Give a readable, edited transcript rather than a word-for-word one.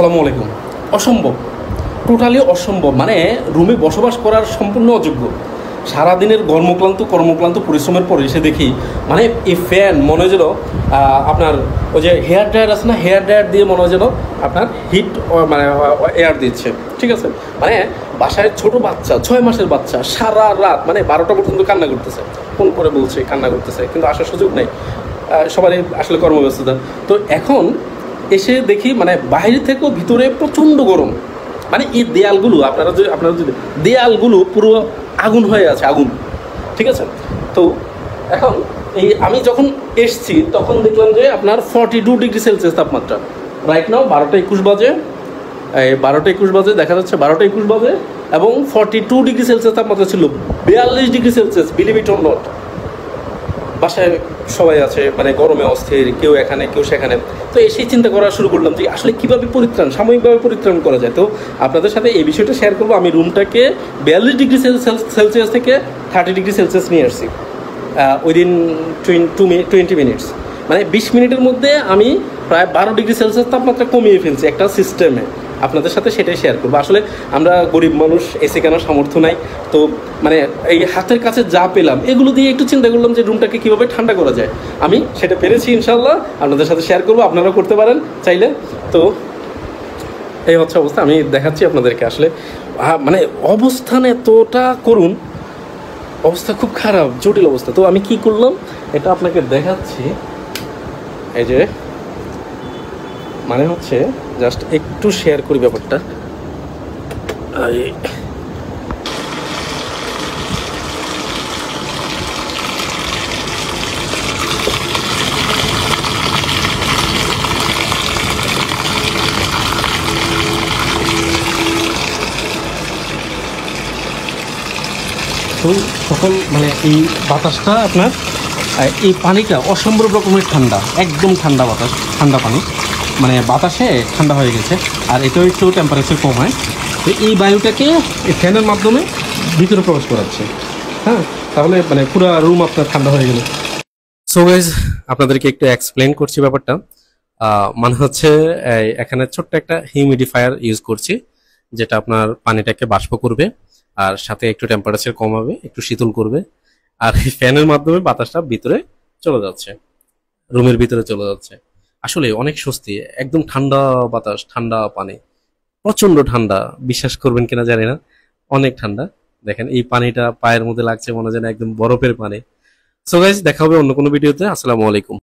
আসসালামু আলাইকুম। অসম্ভব, টোটালি অসম্ভব, মানে রুমে বসবাস করার সম্পূর্ণ অযোগ্য। সারাদিনের কর্মক্লান্ত পরিশ্রমের পরে এসে দেখি মানে এই ফ্যান মনে হয় যেন আপনার ওই যে হেয়ার ড্রায়ার আছে না, হেয়ার ড্রায়ার দিয়ে মনে হয় যেন আপনার হিট মানে এয়ার দিচ্ছে। ঠিক আছে, মানে বাসায় ছোট বাচ্চা 6 মাসের বাচ্চা সারা রাত মানে 12টা পর্যন্ত কান্না করতেছে, ফোন করে বলছে কান্না করতেছে, কিন্তু আসার সুযোগ নেই, সবারই আসলে কর্মব্যস্ততা। তো এখন এসে দেখি মানে বাইরে থেকেও ভিতরে প্রচণ্ড গরম, মানে এই দেয়ালগুলো আপনারা যদি দেয়ালগুলো পুরো আগুন হয়ে আছে, আগুন। ঠিক আছে, তো এখন এই আমি যখন এসছি তখন দেখলাম যে আপনার 42 ডিগ্রি সেলসিয়াস তাপমাত্রা। রাইট নাও 12টা 21 বাজে, এই 12টা 21 বাজে দেখা যাচ্ছে, 12টা 21 বাজে, এবং 42 ডিগ্রি সেলসিয়াস তাপমাত্রা ছিল। 42 degree Celsius, believe it or not. বাসায় সবাই আছে, মানে গরমে অস্থির, কেউ এখানে কেউ সেখানে। তো এসেই চিন্তা করা শুরু করলাম যে আসলে কীভাবে সাময়িকভাবে পরিত্রাণ করা যায়। তো আপনাদের সাথে এই বিষয়টা শেয়ার করবো। আমি রুমটাকে 42 ডিগ্রি সেলসিয়াস থেকে 30 ডিগ্রি সেলসিয়াস নিয়ে আসছি উইদিন 20 মিনিটস, মানে 20 মিনিটের মধ্যে আমি প্রায় 12 ডিগ্রি সেলসিয়াস তাপমাত্রা কমিয়ে ফেলছি একটা সিস্টেমে। আপনাদের সাথে সেটাই শেয়ার করবো। আসলে আমরা গরিব মানুষ, এসি কেনার সামর্থ্য নাই, তো মানে এই হাতের কাছে যা পেলাম এগুলো দিয়ে একটু চিন্তা করলাম যে রুমটাকে কীভাবে ঠান্ডা করা যায়। আমি সেটা পেরেছি, ইনশাল্লাহ আপনাদের সাথে শেয়ার করবো, আপনারাও করতে পারেন চাইলে। তো এই হচ্ছে অবস্থা, আমি দেখাচ্ছি আপনাদেরকে। আসলে মানে অবস্থান এতটা করুন, অবস্থা খুব খারাপ, জটিল অবস্থা। তো আমি কি করলাম এটা আপনাকে দেখাচ্ছি। এই যে মানে হচ্ছে জাস্ট একটু শেয়ার করি ব্যাপারটা। তো তখন মানে এই বাতাসটা আপনার, এই পানিটা অসম্ভব রকমের ঠান্ডা, একদম ঠান্ডা বাতাস, ঠান্ডা পানি, মানে বাতাসে ঠান্ডা হয়ে গেছে। আর এটাও একটু টেম্পারেচার কম হয়। তো এই বায়ুটাকে এই ফ্যানের মাধ্যমে ভিতরে প্রবেশ করাচ্ছে। হ্যাঁ, তাহলে মানে পুরো রুম আপনার ঠান্ডা হয়ে গেল। সো গাইজ, আপনাদেরকে একটু এক্সপ্লেন করছি ব্যাপারটা। মানে হচ্ছে এখানে ছোট্ট একটা হিউমিডিফায়ার ইউজ করছি, যেটা আপনার পানিটাকে বাষ্প করবে আর সাথে একটু টেম্পারেচার কমাবে, একটু শীতল করবে। আর এই ফ্যানের মাধ্যমে বাতাসটা ভিতরে চলে যাচ্ছে, রুমের ভিতরে চলে যাচ্ছে। আসলে অনেক স্বস্তি, একদম ঠান্ডা বাতাস, ঠান্ডা পানি, প্রচন্ড ঠান্ডা। বিশ্বাস করবেন কিনা জানি না, অনেক ঠান্ডা। দেখেন এই পানিটা পায়ের মধ্যে লাগছে, মনে হয় যেন একদম বরফের পানি। সো গাইস, দেখা হবে অন্য কোনো ভিডিওতে। আসসালামু আলাইকুম।